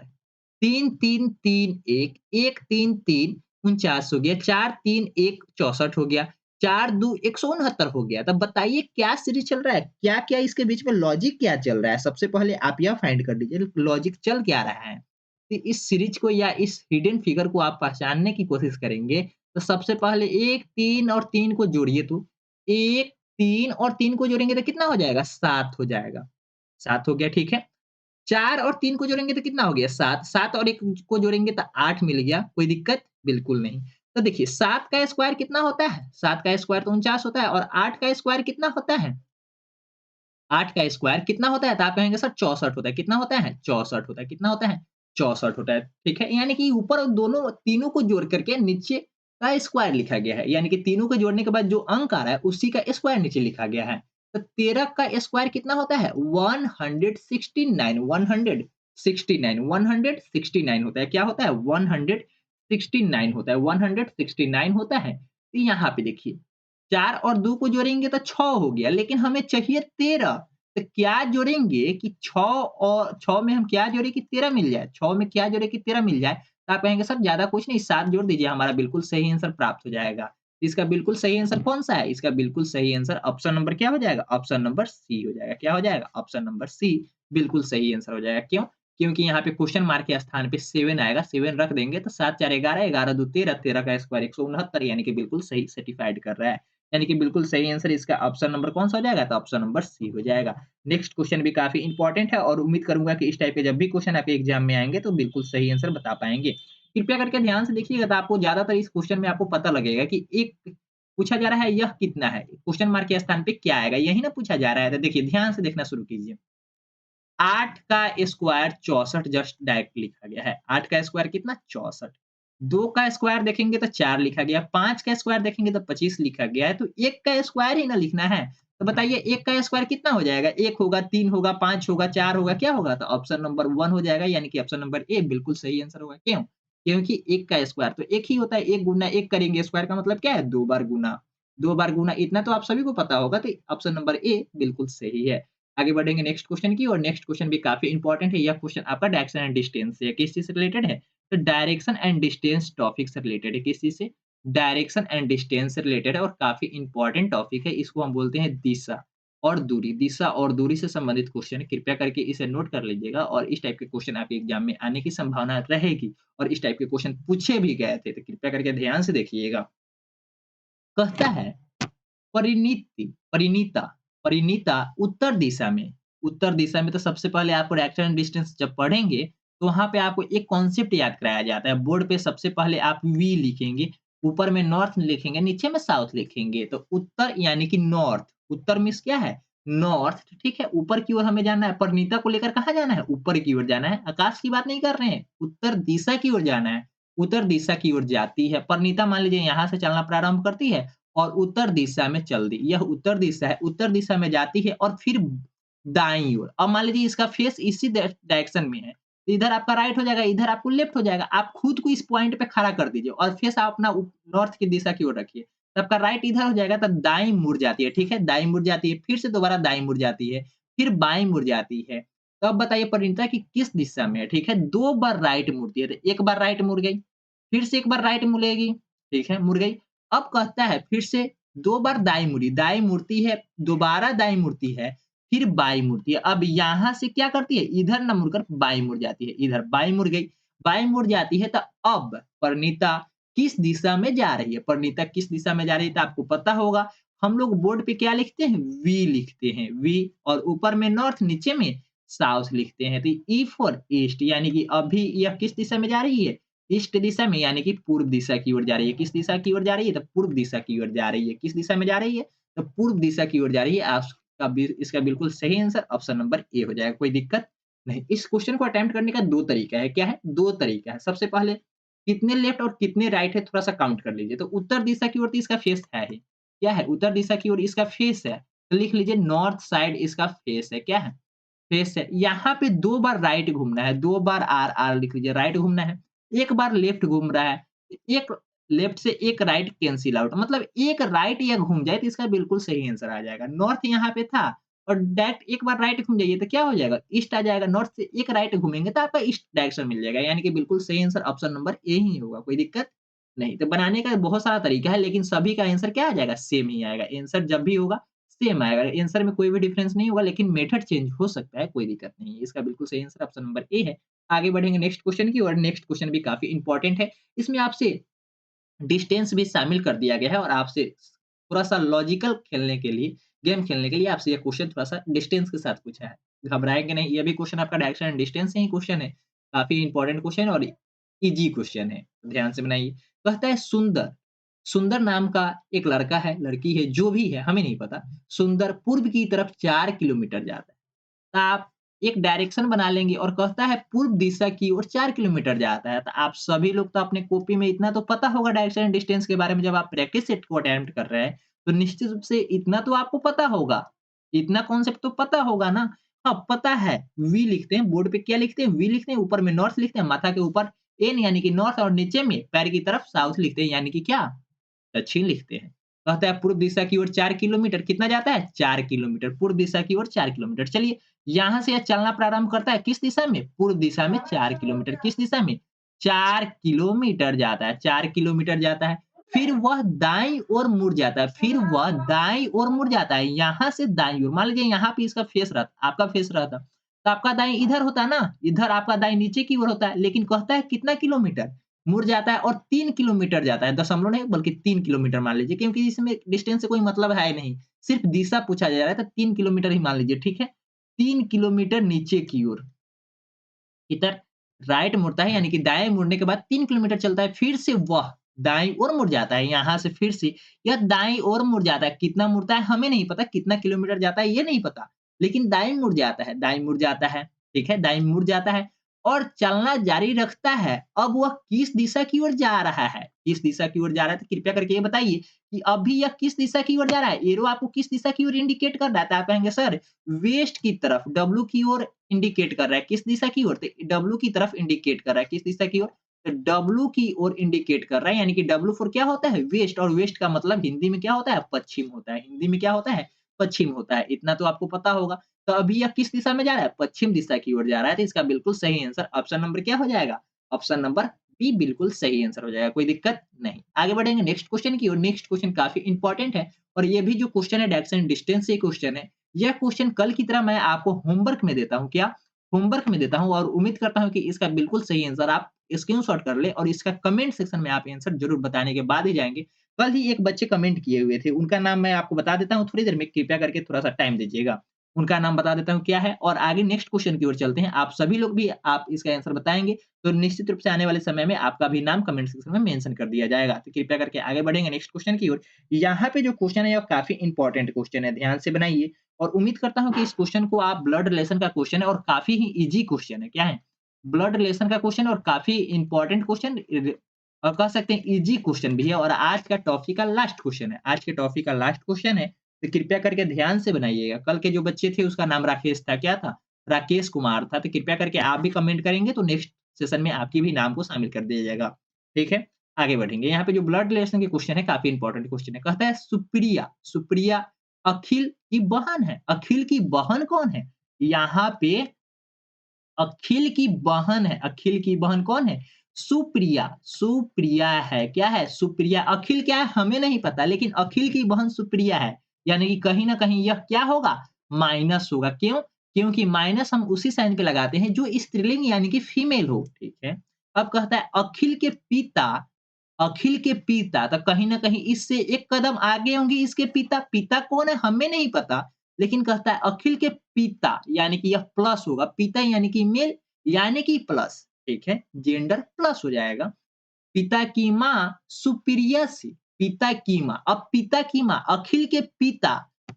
Speaker 1: 3, 3, 3, 1, 1, 3, 3 49 हो गया, 4, 3, 1 64 हो गया, 4, 2 169 हो गया। तब बताइए क्या सीरीज़ चल रहा है? क्या-क्या इसके बीच में लॉजिक क्या चल रहा है? सबसे पहले आप यह फाइंड कर लीजिए लॉजिक चल क्या रहा है? कि इस सीरीज़ को या इस हिडन फिगर को आप पहचानने की कोशिश करेंगे, तो सबसे पहले 1, 3 और 3 को जोड़िए तो 1, 3 और 3 को जोड़ेंगे तो कितना हो जाएगा? 7 हो जाएगा। 7 हो गया, ठीक है। 4 और 3 को जोड़ेंगे तो कितना हो गया? 7, 7 और 1 को जोड़ेंगे तो 8 मिल गया, कोई दिक्कत? बिल्कुल नहीं। तो देखिए 7 का स्क्वायर कितना होता है? 7 का स्क्वायर तो 49 होता है और 8 का स्क्वायर कितना होता है? 8 का स्क्वायर कितना होता है? तो आप कहेंगे सर 64 होता है। कितना होता है? 64 होता है। कितना होता है? 64 होता है। ठीक है? यानी कि ऊपर दोनों तीनों को जोड़ करके नीचे का स्क्वायर लिखा गया है। यानी कि तीनों को जोड़ने के बाद जो अंक आ रहा है उसी का स्क्वायर नीचे लिखा गया है। तो 13 का स्क्वायर कितना होता है? 169 होता है। क्या होता है? 169 होता है। 169 होता है। तो यहाँ पे देखिए 4 और 2 को जोड़ेंगे तो 6 हो गया, लेकिन हमें चाहिए 13। तो क्या जोड़ेंगे कि 6 और 6 में हम क्या जोड़े कि 13 मिल जाए? 6 में क्या जोड़े कि 13 मिल जाए? तो आप कहेंगे सर ज़्यादा कुछ नहीं 7 जोड़ दीजिए हमारा बिल्कुल सही आंसर प्राप्त हो जाएगा। इसका बिल्कुल सही आंसर कौन-सा है? इसका बिल्कुल सही आंसर ऑप्शन नंबर क्या हो जाएगा? ऑप्शन नंबर सी हो जाएगा। क्या हो जाएगा? ऑप्शन नंबर सी बिल्कुल सही आंसर हो जाएगा। क्यों? क्योंकि यहाँ पे क्वेश्चन मार्क के स्थान पे 7 आएगा, 7 रख देंगे तो 7 4 11, 11 2 13, 13 का स्क्वायर 169 यानी कि बिल्कुल सही सर्टिफाइड कर रहा है। यानी कि बिल्कुल सही आंसर इसका ऑप्शन नंबर कौन-सा हो जाएगा? तो ऑप्शन नंबर सी हो जाएगा। नेक्स्ट क्वेश्चन भी काफ़ी इंपॉर्टेंट है और उम्मीद करूँगा कि इस टाइप के जब भी क्वेश्चन आपके एग्ज़ाम में आएँगे तो बिल्कुल सही आंसर बता पाएँगे। कृपया करके ध्यान से देखिएगा तो आपको ज़्यादातर इस क्वेश्चन में आपको पता लगेगा कि एक पूछा जा रहा है यह कितना है? क्वेश्चन मार्क के स्थान पे क्या आएगा? यही ना पूछा जा रहा है। तो देखिए ध्यान से देखना शुरू कीजिए। 8 का स्क्वायर 64 जस्ट डायरेक्ट लिखा गया है। 8 का स्क्वायर कितना? 64। 2 का स्क्वायर देखेंगे तो 4 लिखा गया, 5 का स्क्वायर देखेंगे तो 25 लिखा गया है, तो 1 का स्क्वायर ही ना लिखना है। तो बताइए 1 का स्क्वायर कितना हो जाएगा? 1 होगा, 3 होगा, 5 होगा, 4 होगा, क्या होगा? तो ऑप्शन नंबर 1 हो जाएगा, यानी कि ऑप्शन नंबर ए बिल्कुल सही आंसर होगा। क्यों? क्योंकि 1 का स्क्वायर तो 1 ही होता है, 1 गुना 1 करेंगे, स्क्वायर का मतलब क्या है? 2 बार गुना। 2 बार गुना इतना तो आप सभी को पता होगा, तो ऑप्शन नंबर ए बिल्कुल सही है। आगे बढ़ेंगे नेक्स्ट क्वेश्चन की और नेक्स्ट क्वेश्चन भी काफ़ी इंपॉर्टेंट है। यह क्वेश्चन आपका डायरेक्शन एंड डिस्टेंस से है। किस चीज़ से रिलेटेड है? तो डायरेक्शन एंड डिस्टेंस टॉपिक से रिलेटेड है। किस चीज़ से? डायरेक्शन एंड डिस्टेंस से रिलेटेड है और काफ़ी इंपॉर्टेंट टॉपिक है। इसको हम बोलते हैं दिशा और दूरी। दिशा और दूरी से संबंधित क्वेश्चन है। कृपया करके इसे नोट कर लीजिएगा और इस टाइप के क्वेश्चन आपके एग्जाम में आने की संभावना रहेगी और इस टाइप के क्वेश्चन पूछे भी गए थे। तो कृपया करके ध्यान से देखिएगा। कहता है परिनीति परिणीता परिणीता उत्तर दिशा में तो सबसे पहले आपको डायरेक्शन डिस्टेंस जब पढ़ेंगे तो वहां पे आपको एक कॉन्सेप्ट याद कराया जाता है बोर्ड पे सबसे पहले आप वी लिखेंगे ऊपर में नॉर्थ लिखेंगे नीचे में साउथ लिखेंगे तो उत्तर यानी कि नॉर्थ उत्तर मीन्स क्या है नॉर्थ ठीक है ऊपर की ओर हमें जाना है परिणीता को लेकर कहाँ जाना है ऊपर की ओर जाना है आकाश की बात नहीं कर रहे हैं उत्तर दिशा की ओर जाना है उत्तर दिशा की ओर जाती है परिणीता मान लीजिए यहाँ से चलना प्रारंभ करती है और उत्तर दिशा में चल दी। यह उत्तर दिशा है, उत्तर दिशा में जाती है और फिर दाईं ओर। अब मान लीजिए इसका फेस इसी डायरेक्शन में है, तो इधर आपका राइट हो जाएगा, इधर आपको लेफ्ट हो जाएगा। आप खुद को इस पॉइंट पे खड़ा कर दीजिए और फेस आप अपना नॉर्थ की दिशा की ओर रखिए। तो आपका राइट इधर हो जाएगा, तब दाईं मुड़ जाती है, ठीक है? दाईं मुड़ जाती है, फिर से दोबारा दाईं मुड़ जाती है, फिर बाईं मुड़ जाती है। तो अब बताइए परिणीता कि किस दिशा में है, ठीक है? 2 बार राइट मुड़ती है, तो एक बार राइट मुड़ गई, फिर से एक बार राइट मुड़ेगी, ठीक है? मुड़ गई। अब कहता है फिर से 2 बार दाईं मुड़ती है, दोबारा दाईं मुड़ती है, फिर बाईं मुड़ती है। अब यहाँ से क्या करती है, इधर ना मुड़कर बाईं मुड़ जाती है, इधर बाईं मुड़ गई। बाईं मुड़ जाती है तो अब परिणीता किस दिशा में जा रही है? परिणीता किस दिशा में जा रही है तो आपको पता होगा। हम लोग बोर्ड पे क्या लिखते हैं? वी लिखते हैं, वी और ऊपर में नॉर्थ, नीचे में साउथ लिखते हैं। तो ई फॉर ईस्ट यानी कि अभी यह किस दिशा में जा रही है? ईस्ट दिशा में यानी कि पूर्व दिशा की ओर जा रही है। किस दिशा की ओर जा रही है? तो पूर्व दिशा की ओर जा रही है। किस दिशा में जा रही है? तो पूर्व दिशा की ओर जा रही है। आप इसका बिल्कुल सही आंसर ऑप्शन नंबर ए हो जाएगा, कोई दिक्कत नहीं। इस क्वेश्चन को अटेम्प्ट करने का 2 तरीका है, क्या है? 2 तरीका है। सबसे पहले कितने लेफ्ट और कितने राइट है थोड़ा-सा काउंट कर लीजिए। तो उत्तर दिशा की ओर तो इसका फेस है ही। क्या है? उत्तर दिशा की ओर इसका फेस है। तो लिख लीजिए नॉर्थ साइड इसका फेस है, क्या है? फेस है। यहाँ पे 2 बार राइट घूमना है, 2 बार आर लिख लीजिए राइट घूमना है, 1 बार लेफ्ट घूम रहा है, एक लेफ्ट से एक राइट कैंसल आउट मतलब एक राइट या घूम जाए तो इसका बिल्कुल सही आंसर आ जाएगा। नॉर्थ यहाँ पे था और डायरेक्ट एक बार राइट घूम जाइए तो क्या हो जाएगा? ईस्ट आ जाएगा। नॉर्थ से एक राइट घूमेंगे तो आपका ईस्ट डायरेक्शन मिल जाएगा। यानी कि बिल्कुल सही आंसर ऑप्शन नंबर ए ही होगा, कोई दिक्कत नहीं। तो बनाने का बहुत सारा तरीका है लेकिन सभी का आंसर क्या आ जाएगा? सेम ही आएगा। आंसर जब भी होगा सेम आएगा। आंसर में कोई भी डिफरेंस नहीं होगा लेकिन मेथड चेंज हो सकता है, कोई दिक्कत नहीं है। इसका बिल्कुल सही आंसर ऑप्शन नंबर ए है। आगे बढ़ेंगे नेक्स्ट क्वेश्चन की ओर। नेक्स्ट क्वेश्चन भी काफ़ी इंपॉर्टेंट है। इसमें आपसे डिस्टेंस भी शामिल कर दिया गया है और आपसे थोड़ा-सा लॉजिकल खेलने के लिए, गेम खेलने के लिए आपसे ये क्वेश्चन थोड़ा-सा डिस्टेंस के साथ पूछा है। घबराएँगे नहीं, ये भी क्वेश्चन आपका डायरेक्शन एंड डिस्टेंस से ही क्वेश्चन है। काफ़ी इंपॉर्टेंट क्वेश्चन और ईज़ी क्वेश्चन है। ध्यान से बनाइए। कहता है सुंदर, सुंदर नाम का एक लड़का है, लड़की है, जो भी है हमें नहीं पता। सुंदर पूर्व की तरफ 4 किलोमीटर जाता है। आप एक डायरेक्शन बना लेंगे और कहता है पूर्व दिशा की ओर 4 किलोमीटर जाता है। तो आप सभी लोग तो अपने कॉपी में इतना तो पता होगा डायरेक्शन एंड डिस्टेंस के बारे में जब आप प्रैक्टिस सेट को अटेम्प्ट कर रहे हैं, तो निश्चित रूप से इतना तो आपको पता होगा। इतना कॉन्सेप्ट तो पता होगा ना? हाँ, पता है। वी लिखते हैं, बोर्ड पे क्या लिखते हैं? वी लिखते हैं, ऊपर में नॉर्थ लिखते हैं, माथा के ऊपर एन यानी कि नॉर्थ और नीचे में पैर की तरफ साउथ लिखते हैं यानी कि क्या? दक्षिण लिखते हैं। कहता है पूर्व दिशा की ओर 4 किलोमीटर कितना जाता है? 4 किलोमीटर। पूर्व दिशा की ओर 4 किलोमीटर। चलिए यहाँ से यह चलना प्रारंभ करता है किस दिशा में? पूर्व दिशा में 4 किलोमीटर। किस दिशा में? 4 किलोमीटर जाता है, 4 किलोमीटर जाता है। फिर वह दाईं ओर मुड़ जाता है, फिर वह दाईं ओर मुड़ जाता है। यहाँ से दाईं ओर मान लीजिए यहाँ पे इसका फेस रहता आपका फेस रहता, तो आपका दाईं इधर होता ना, इधर आपका दाईं नीचे की ओर होता है। लेकिन कहता है कितना किलोमीटर? मुड़ जाता है और 3 किलोमीटर जाता है, दशमलव नहीं बल्कि 3 किलोमीटर मान लीजिए क्योंकि इसमें डिस्टेंस से कोई मतलब है नहीं, सिर्फ दिशा पूछा जा रहा है तो 3 किलोमीटर ही मान लीजिए, ठीक है? 3 किलोमीटर नीचे की ओर, इधर राइट मुड़ता है यानी कि दाएँ मुड़ने के बाद 3 किलोमीटर चलता है, फिर से वह दाईं ओर मुड़ जाता है, यहाँ से फिर से यह दाईं ओर मुड़ जाता है, कितना मुड़ता है हमें नहीं पता, कितना किलोमीटर जाता है ये नहीं पता, लेकिन दाईं मुड़ जाता है, दाईं मुड़ जाता है, ठीक है? दाईं मुड़ जाता है और चलना जारी रखता है। अब वह किस दिशा की ओर जा रहा है? किस दिशा की ओर जा रहा है? तो कृपया करके ये बताइए कि अभी यह किस दिशा की ओर जा रहा है? एरो आपको किस दिशा की ओर इंडिकेट कर रहा है? तो आप कहेंगे सर वेस्ट की तरफ, डब्ल्यू की ओर इंडिकेट कर रहा है, किस दिशा की ओर? तो डब्ल्यू की तरफ इंडिकेट कर रहा है, किस दिशा की ओर? तो डब्ल्यू की ओर इंडिकेट कर रहा है, यानी कि डब्ल्यू फॉर क्या होता है? वेस्ट और वेस्ट का मतलब हिंदी में क्या होता है? पश्चिम होता है। हिंदी में क्या होता है? पश्चिम होता है। इतना तो आपको पता होगा। तो अभी यह किस दिशा में जा रहा है? पश्चिम दिशा की ओर जा रहा है, तो इसका बिल्कुल सही आंसर ऑप्शन नंबर क्या हो जाएगा? ऑप्शन नंबर बी बिल्कुल सही आंसर हो जाएगा, कोई दिक्कत नहीं। आगे बढ़ेंगे नेक्स्ट क्वेश्चन की ओर। नेक्स्ट क्वेश्चन काफ़ी इंपॉर्टेंट है और ये भी जो क्वेश्चन है डायरेक्शन डिस्टेंस से क्वेश्चन है। यह क्वेश्चन कल की तरह मैं आपको होमवर्क में देता हूँ, क्या? होमवर्क में देता हूँ और उम्मीद करता हूँ कि इसका बिल्कुल सही आंसर आप स्क्रीनशॉट कर लें और इसका कमेंट सेक्शन में आप आंसर ज़रूर बताने के बाद ही जाएँगे। कल ही एक बच्चे कमेंट किए हुए थे, उनका नाम मैं आपको बता देता हूँ थोड़ी देर में, कृपया करके थोड़ा-सा टाइम दीजिएगा। उनका नाम बता देता हूँ क्या है और आगे नेक्स्ट क्वेश्चन की ओर चलते हैं। आप सभी लोग भी आप इसका आंसर बताएँगे, तो निश्चित रूप से आने वाले समय में आपका भी नाम कमेंट सेक्शन में मेंशन कर दिया जाएगा। तो कृपया करके आगे बढ़ेंगे नेक्स्ट क्वेश्चन की ओर। यहाँ पे जो क्वेश्चन है, वो काफ़ी इंपॉर्टेंट क्वेश्चन है, ध्यान से बनाइए और उम्मीद करता हूँ कि इस क्वेश्चन को आप ब्लड रिलेशन का क्वेश्चन है और काफ़ी ही ईज़ी क्वेश्चन है। क्या है? ब्लड रिलेशन का क्वेश्चन और काफ़ी इंपॉर्टेंट क्वेश्चन और कह सकते हैं ईज़ी क्वेश्चन भी है और आज का टॉपिक का लास्ट क्वेश्चन है। आज के टॉपिक का लास्ट क्वेश्चन है, तो कृपया करके ध्यान से बनाइएगा। कल के जो बच्चे थे उसका नाम राकेश था, क्या था? राकेश कुमार था, तो कृपया करके आप भी कमेंट करेंगे तो नेक्स्ट सेशन में आपकी भी नाम को शामिल कर दिया जाएगा। ठीक है? आगे बढ़ेंगे। यहाँ पे जो ब्लड रिलेशन के क्वेश्चन है काफ़ी इंपॉर्टेंट क्वेश्चन है। कहता है सुप्रिया, सुप्रिया अखिल की बहन है। अखिल की बहन कौन है? यहाँ पे अखिल की बहन है। अखिल की बहन कौन है? सुप्रिया, सुप्रिया है। क्या है? सुप्रिया। अखिल क्या है? हमें नहीं पता, लेकिन अखिल की बहन सुप्रिया है। यानी कि कहीं न कहीं यह क्या होगा? माइनस होगा। क्यों? क्योंकि माइनस हम उसी साइन पे लगाते हैं जो स्त्रीलिंग यानी कि फीमेल हो। ठीक है? अब कहता है अखिल के पिता, तो कहीं न कहीं इससे एक कदम आगे होंगे इसके पिता। पिता कौन है? हमें नहीं पता, लेकिन कहता है अखिल के पिता यानी कि यह प्लस होगा। पिता यानी कि मेल यानी कि प्लस, ठीक है? जेंडर प्लस हो जाएगा। पिता की माँ सुप्रिया से, पिता की माँ। अब पिता की माँ, अखिल के पिता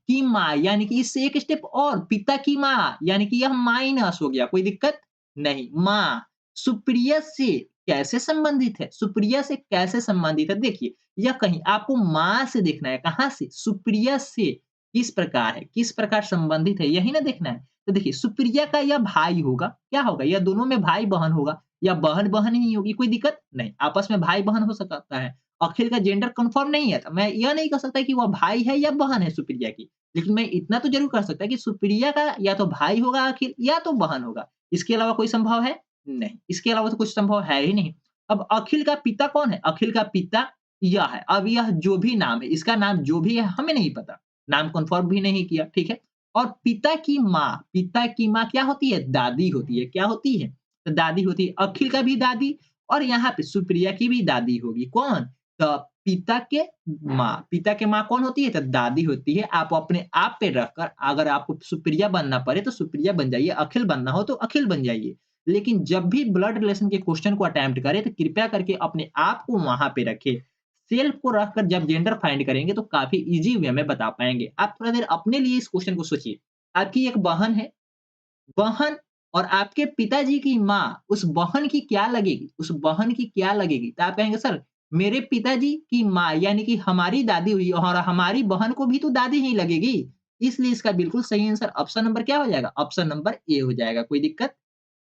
Speaker 1: की माँ यानी कि इससे एक स्टेप और पिता की माँ यानी कि यह माइनस हो गया, कोई दिक्कत नहीं। माँ सुप्रिया से कैसे संबंधित है? सुप्रिया से कैसे संबंधित है? देखिए, यह कहीं आपको माँ से देखना है, कहाँ से? सुप्रिया से किस प्रकार है, किस प्रकार संबंधित है, यही ना देखना है। तो देखिए, सुप्रिया का यह भाई होगा, क्या होगा? यह दोनों में भाई-बहन होगा या बहन-बहन ही होगी, कोई दिक्कत नहीं, आपस में भाई-बहन हो सकता है। अखिल का जेंडर कन्फर्म नहीं है, तो मैं यह नहीं कह सकता कि वह भाई है या बहन है सुप्रिया की। लेकिन मैं इतना तो ज़रूर कर सकता कि सुप्रिया का या तो भाई होगा अखिल या तो बहन होगा। इसके अलावा कोई संभव है? नहीं, इसके अलावा तो कुछ संभव है ही नहीं। अब अखिल का पिता कौन है? अखिल का पिता यह है। अब यह जो भी नाम है, इसका नाम जो भी है हमें नहीं पता। नाम कन्फर्म भी नहीं किया, ठीक है? और पिता की माँ क्या होती है? दादी होती है। क्या होती है? तो दादी होती है। अखिल का भी दादी और यहाँ पे सुप्रिया की भी दादी होगी। कौन? तो पिता के माँ कौन होती है? तो दादी होती है। आप अपने आप पे रखकर अगर आपको सुप्रिया बनना पड़े तो सुप्रिया बन जाइए, अखिल बनना हो तो अखिल बन जाइए। लेकिन जब भी ब्लड रिलेशन के क्वेश्चन को अटेम्प्ट करें तो कृपया करके अपने आप को वहाँ पे रखें। सेल्फ को रखकर जब जेंडर फाइंड करेंगे तो काफ़ी ईज़ी वे में बता पाएँगे। आप थोड़ा देर अपने लिए इस क्वेश्चन को सोचिए। आपकी एक बहन है, बहन और आपके पिताजी की माँ, उस बहन की क्या लगेगी? उस बहन की क्या लगेगी? तो आप कहेंगे सर मेरे पिताजी की माँ यानी कि हमारी दादी हुई और हमारी बहन को भी तो दादी ही लगेगी। इसलिए इसका बिल्कुल सही आंसर ऑप्शन नंबर क्या हो जाएगा? ऑप्शन नंबर ए हो जाएगा, कोई दिक्कत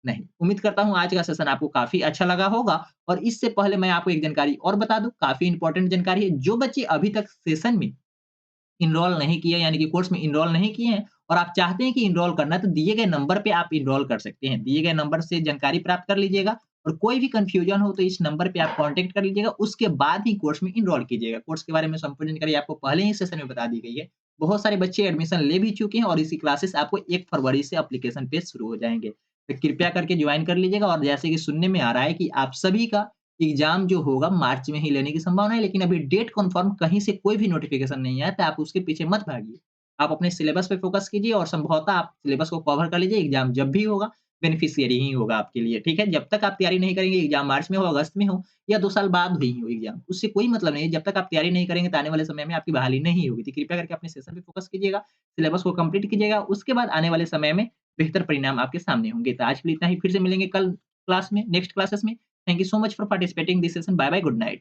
Speaker 1: नहीं। उम्मीद करता हूँ आज का सेशन आपको काफ़ी अच्छा लगा होगा और इससे पहले मैं आपको एक जानकारी और बता दूँ, काफ़ी इंपॉर्टेंट जानकारी है। जो बच्चे अभी तक सेशन में इनरोल नहीं किए यानी कि कोर्स में इनरोल नहीं किए हैं और आप चाहते हैं कि इनरोल करना है तो दिए गए नंबर पे आप इनरोल कर सकते हैं। दिए गए नंबर से जानकारी प्राप्त कर लीजिएगा और कोई भी कन्फ्यूजन हो तो इस नंबर पे आप कॉन्टैक्ट कर लीजिएगा, उसके बाद ही कोर्स में इनरोल कीजिएगा। कोर्स के बारे में संपूर्ण जानकारी आपको पहले ही सेशन में बता दी गई है। बहुत सारे बच्चे एडमिशन ले भी चुके हैं और इसी क्लासेस आपको 1 फरवरी से एप्लीकेशन पेज शुरू हो जाएँगे। तो कृपया करके जॉइन कर लीजिएगा और जैसे कि सुनने में आ रहा है कि आप सभी का एग्ज़ाम जो होगा मार्च में ही लेने की संभावना है, लेकिन अभी डेट कन्फर्म कहीं से कोई भी नोटिफ़िकेशन नहीं आया, तो आप उसके पीछे मत भागिए। आप अपने सिलेबस पे फ़ोकस कीजिए और संभवतः आप सिलेबस को कवर कर लीजिए, एग्ज़ाम जब भी होगा बेनिफिशियरी ही होगा आपके लिए, ठीक है? जब तक आप तैयारी नहीं करेंगे, एग्ज़ाम मार्च में हो, अगस्त में हो या 2 साल बाद ही हो एग्ज़ाम, उससे कोई मतलब नहीं है। जब तक आप तैयारी नहीं करेंगे, तो आने वाले समय में आपकी बहाली नहीं होगी। तो कृपया करके अपने सेशन पे फ़ोकस कीजिएगा, सिलेबस को कंप्लीट कीजिएगा, उसके बाद आने वाले समय में बेहतर परिणाम आपके सामने होंगे। तो आज के लिए इतना ही, फिर से मिलेंगे कल क्लास में, नेक्स्ट क्लासेस में। Thank you so much for participating in this session. Bye bye. Good night.